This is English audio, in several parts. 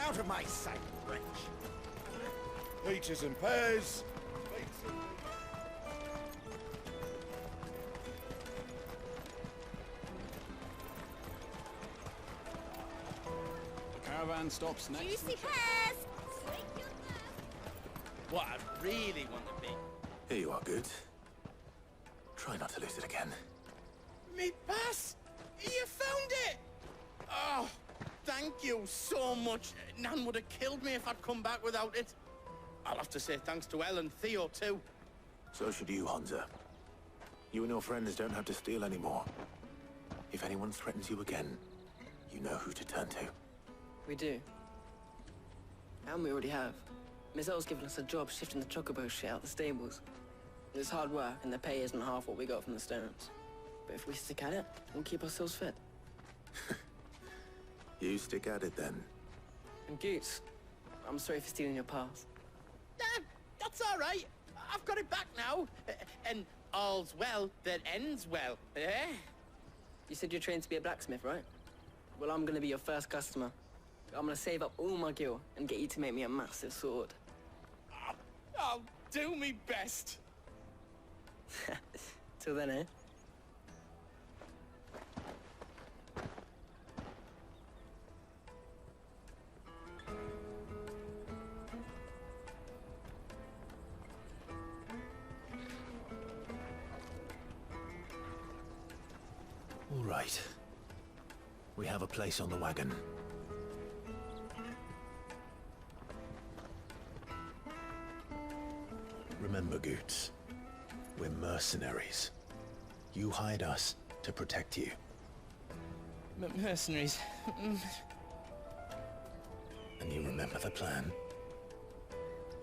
Out of my sight, wretch! Peaches and pears! The caravan stops next. Juicy pears! What I really want to be. Here you are, Good. Try not to lose it again. Me pass! You found it! Oh, thank you so much. Nan would have killed me if I'd come back without it. I'll have to say thanks to Elle and Theo, too. So should you, Hansa. You and your friends don't have to steal anymore. If anyone threatens you again, you know who to turn to. We do. And we already have. Mizelle's given us a job shifting the chocobo shit out the stables. It's hard work, and the pay isn't half what we got from the stones. But if we stick at it, we'll keep ourselves fit. You stick at it, then. And Goots, I'm sorry for stealing your pass. That's all right. I've got it back now. And all's well that ends well, eh? You said you're trained to be a blacksmith, right? Well, I'm gonna be your first customer. I'm gonna save up all my gil and get you to make me a massive sword. I'll do me best. Till then, eh? All right. We have a place on the wagon. Remember, Goots, we're mercenaries. You hired us to protect you. Mercenaries. And you remember the plan?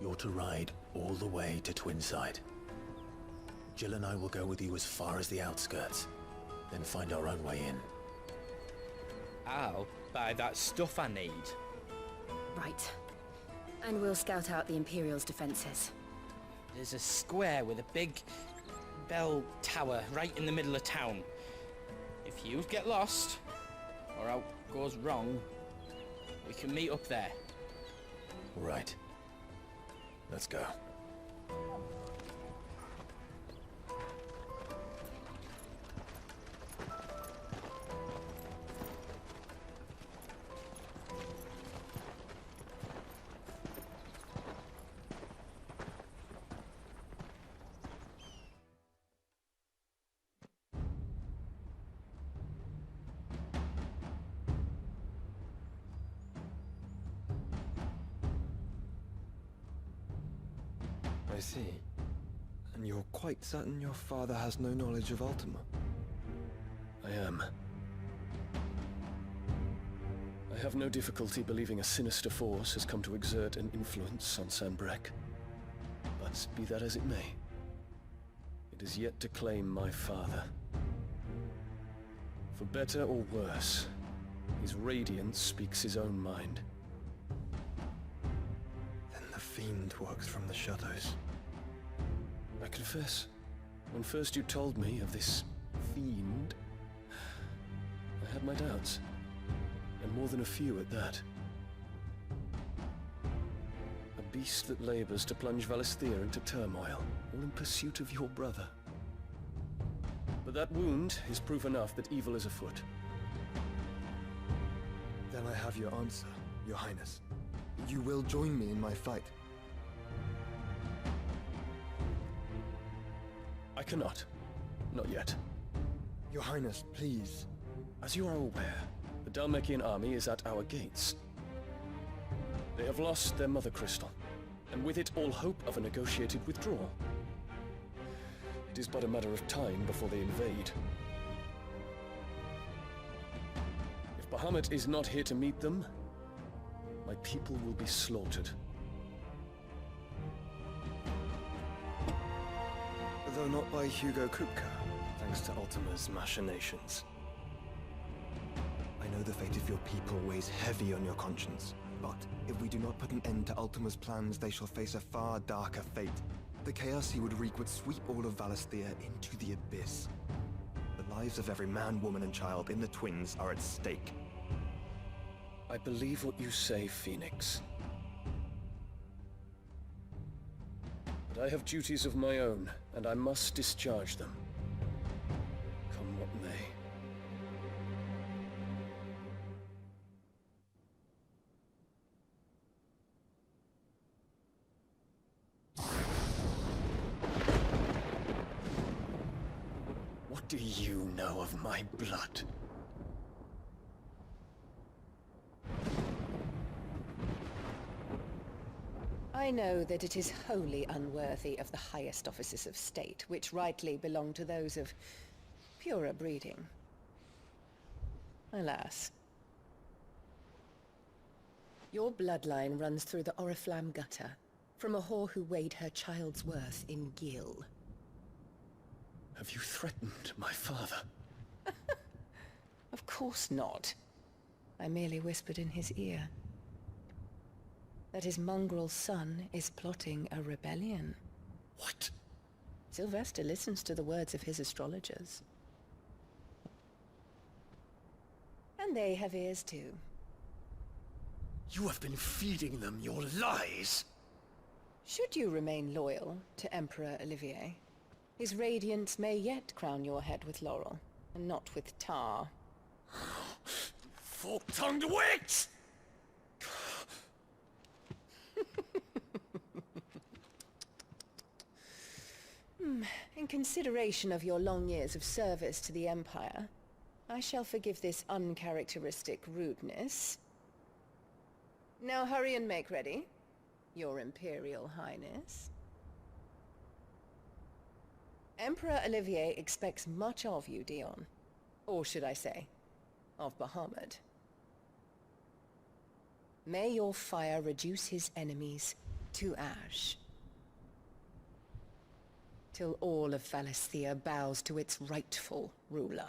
You're to ride all the way to Twinside. Jill and I will go with you as far as the outskirts, then find our own way in. I'll buy that stuff I need. Right. And we'll scout out the Imperial's defenses. There's a square with a big bell tower right in the middle of town. If you get lost, or out goes wrong, we can meet up there. All right. Let's go. I see. And you're quite certain your father has no knowledge of Ultima? I am. I have no difficulty believing a sinister force has come to exert an influence on Sanbreque. But be that as it may, it is yet to claim my father. For better or worse, his radiance speaks his own mind. Then the fiend works from the shadows. I confess, when first you told me of this fiend, I had my doubts, and more than a few at that. A beast that labors to plunge Valisthea into turmoil, all in pursuit of your brother. But that wound is proof enough that evil is afoot. Then I have your answer, Your Highness. You will join me in my fight. I cannot. Not yet. Your Highness, please. As you are aware, the Dhalmekian army is at our gates. They have lost their mother crystal, and with it all hope of a negotiated withdrawal. It is but a matter of time before they invade. If Bahamut is not here to meet them, my people will be slaughtered. Though not by Hugo Kupka, thanks to Ultima's machinations. I know the fate of your people weighs heavy on your conscience, but if we do not put an end to Ultima's plans, they shall face a far darker fate. The chaos he would wreak would sweep all of Valisthea into the abyss. The lives of every man, woman, and child in the Twins are at stake. I believe what you say, Phoenix. But I have duties of my own, and I must discharge them. Come what may. What do you know of my blood? I know that it is wholly unworthy of the highest offices of state, which rightly belong to those of purer breeding. Alas. Your bloodline runs through the Oriflamme gutter, from a whore who weighed her child's worth in gil. Have you threatened my father? Of course not. I merely whispered in his ear that his mongrel son is plotting a rebellion. What? Sylvester listens to the words of his astrologers. And they have ears too. You have been feeding them your lies! Should you remain loyal to Emperor Olivier, his radiance may yet crown your head with laurel, and not with tar. Fork-tongued witch! In consideration of your long years of service to the Empire, I shall forgive this uncharacteristic rudeness. Now hurry and make ready, Your Imperial Highness. Emperor Olivier expects much of you, Dion. Or should I say, of Bahamut. May your fire reduce his enemies to ash, till all of Valisthea bows to its rightful ruler.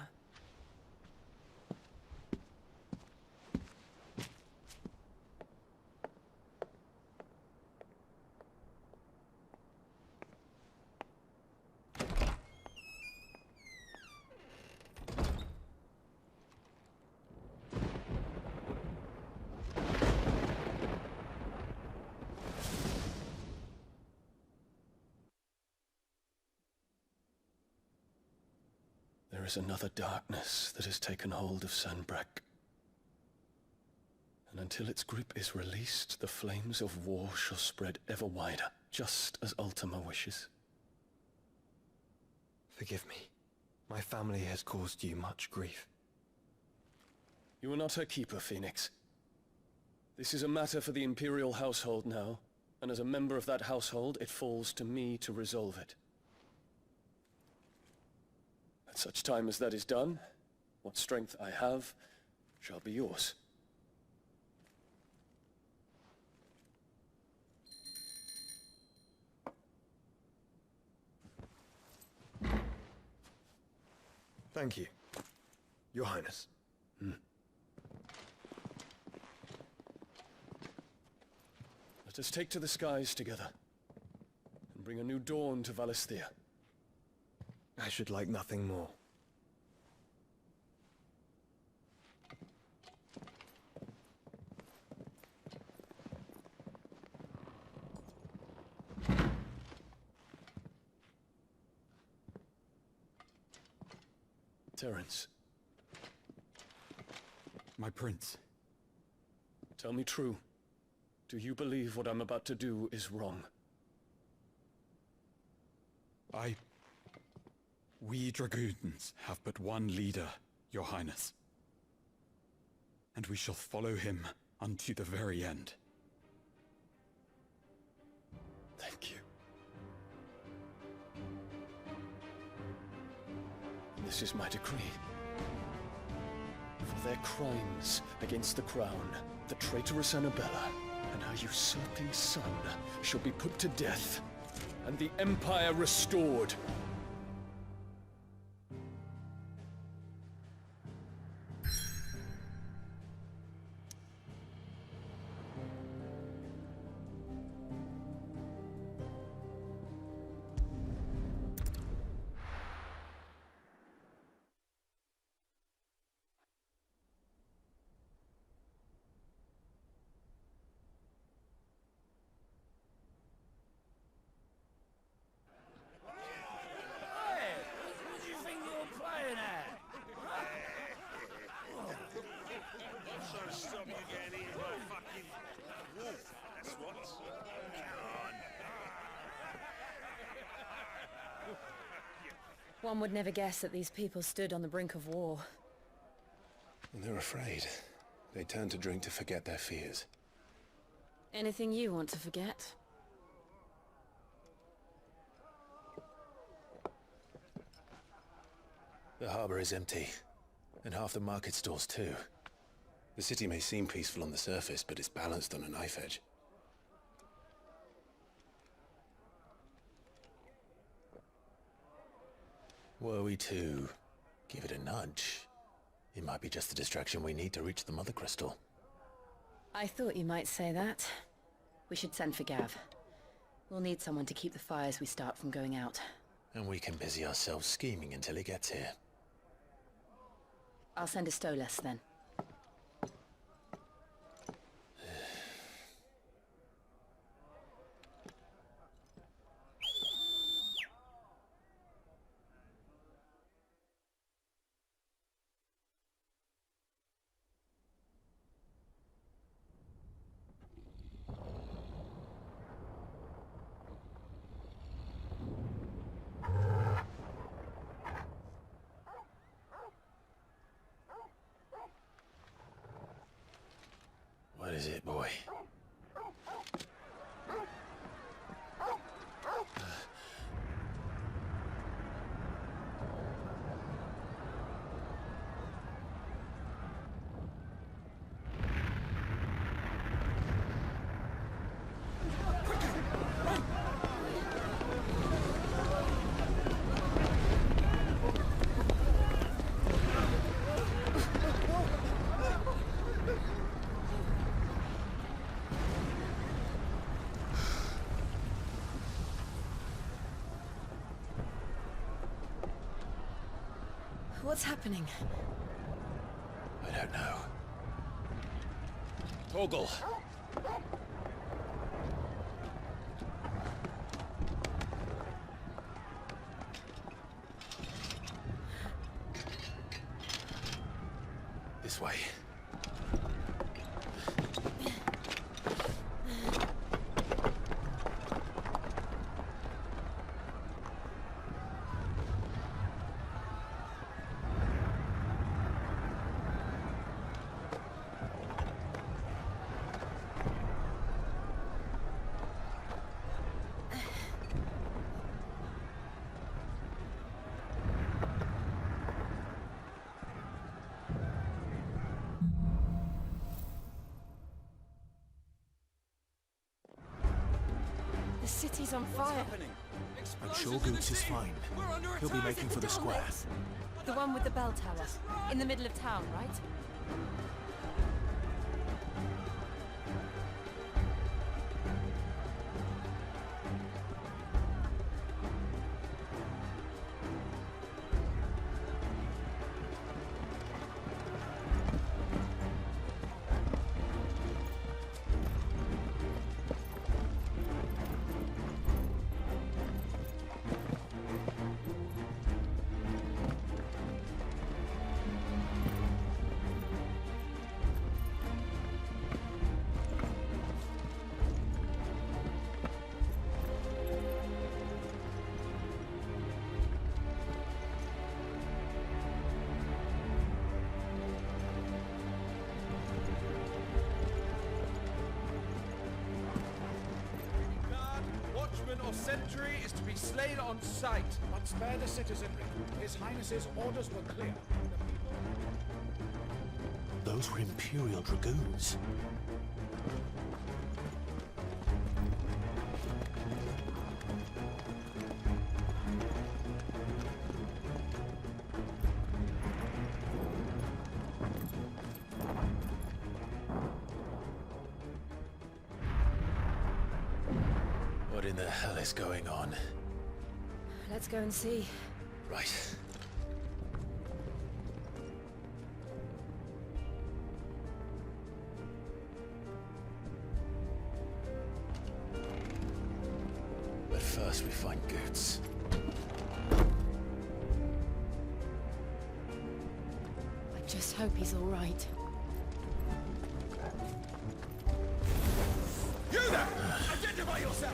There is another darkness that has taken hold of Sanbreque. And until its grip is released, the flames of war shall spread ever wider, just as Ultima wishes. Forgive me. My family has caused you much grief. You are not her keeper, Phoenix. This is a matter for the Imperial household now, and as a member of that household, it falls to me to resolve it. At such time as that is done, what strength I have shall be yours. Thank you, Your Highness. Let us take to the skies together, and bring a new dawn to Valisthea. I should like nothing more. Terence, My prince. tell me true. Do you believe what I'm about to do is wrong? We dragoons have but one leader, Your Highness. And we shall follow him unto the very end. Thank you. This is my decree. For their crimes against the crown, the traitorous Annabella and her usurping son shall be put to death, and the Empire restored. One would never guess that these people stood on the brink of war. And they're afraid. They turn to drink to forget their fears. Anything you want to forget? The harbor is empty, and half the market stalls too. The city may seem peaceful on the surface, but it's balanced on a knife edge. Were we to give it a nudge, it might be just the distraction we need to reach the Mother Crystal. I thought you might say that. We should send for Gav. We'll need someone to keep the fires we start from going out. And we can busy ourselves scheming until he gets here. I'll send a Stolas then. What is it, boy? What's happening? I don't know. Toggle! This way. The city's on fire. I'm sure Goots is fine. He'll be making for the square. The one with the bell tower. In the middle of town, right? Or sentry is to be slain on sight. But spare the citizenry. His Highness's orders were clear. Those were Imperial Dragoons. What in the hell is going on? Let's go and see. Right. But first we find Goots. I just hope he's all right. You there! Identify yourself!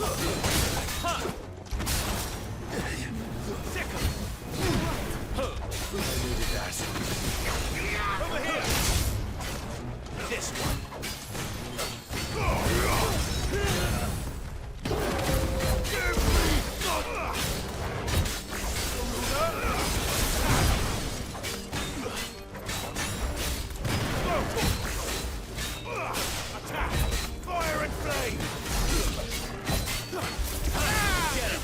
Over here! This one! Attack! Fire and flame! Get him!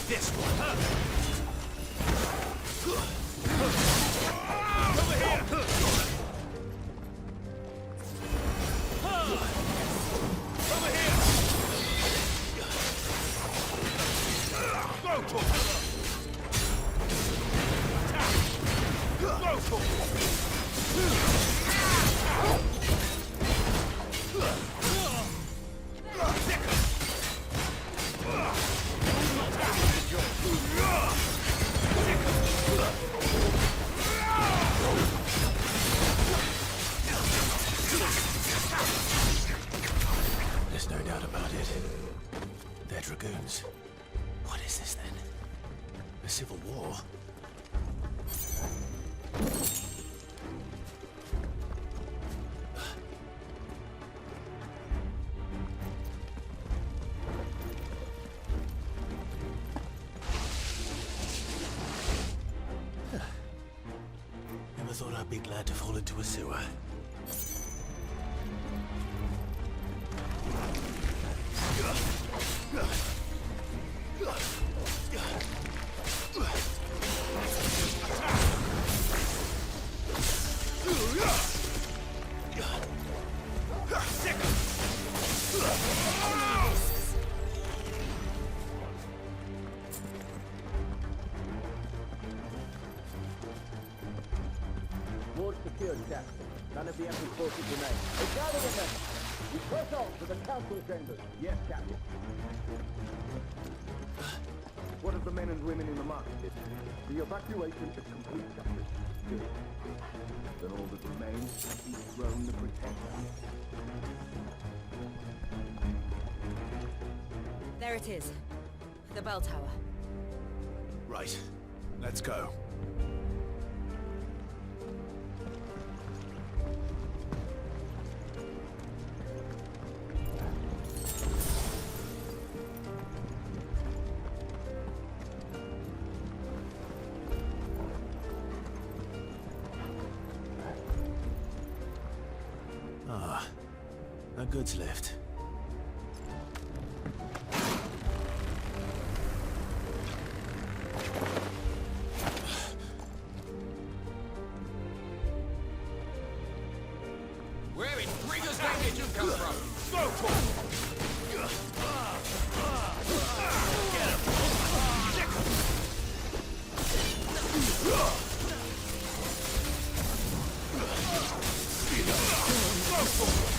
This one! Over here! Over here! Go for it! Attack! Go for There's no doubt about it. They're dragoons. What is this then? A civil war? Never thought I'd be glad to fall into a sewer. Ward secured, Captain. None of the Emperor's forces remain. Gather with them! We press on to the council chambers. Yes, Captain. What of the men and women in the market district? The evacuation is complete, Captain. Good. Then all that remains is to dethrone the Pretender. There it is. The bell tower. Right. Let's go. Ah, a goods lift. Where in Rigger's name did you come from? Go for it! Get him! Go for it!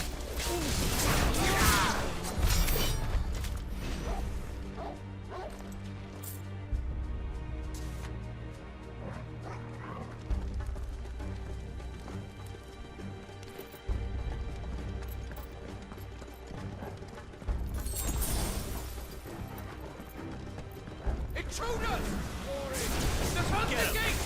Intruders! Defend the gate!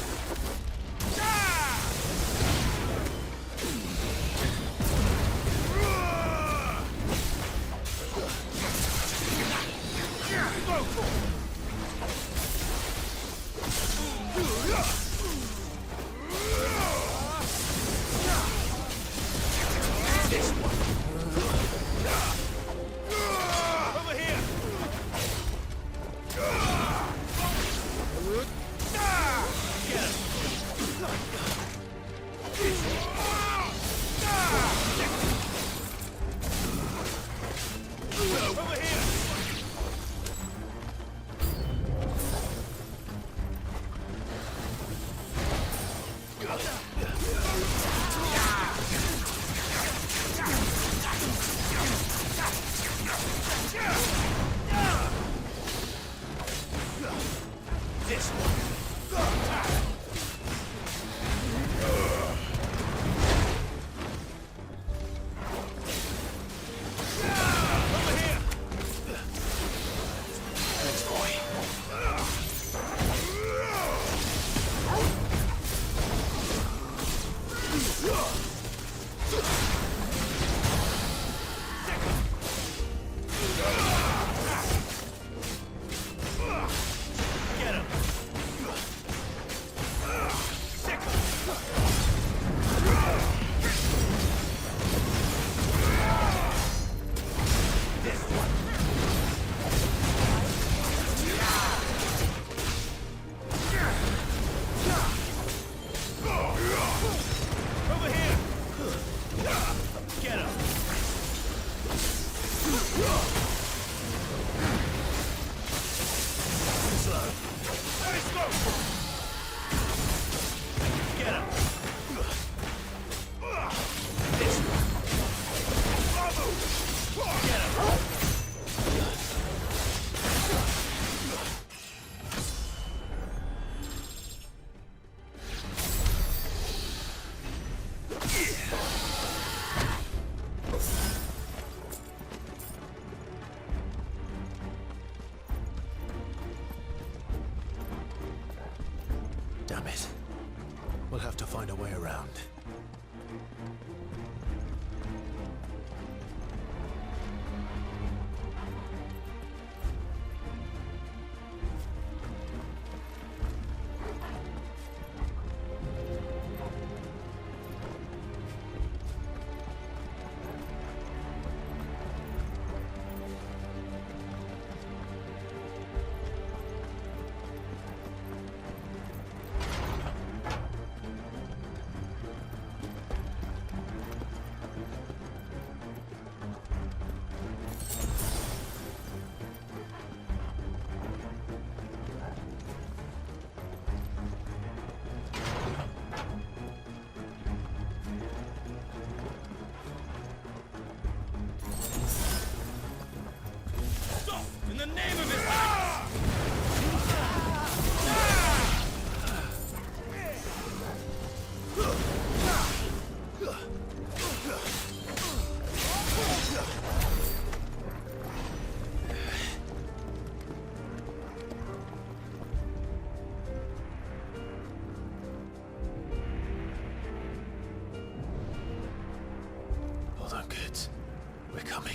Go for it! This one! Over here! around. In the name of his... Hold on, kids. We're coming.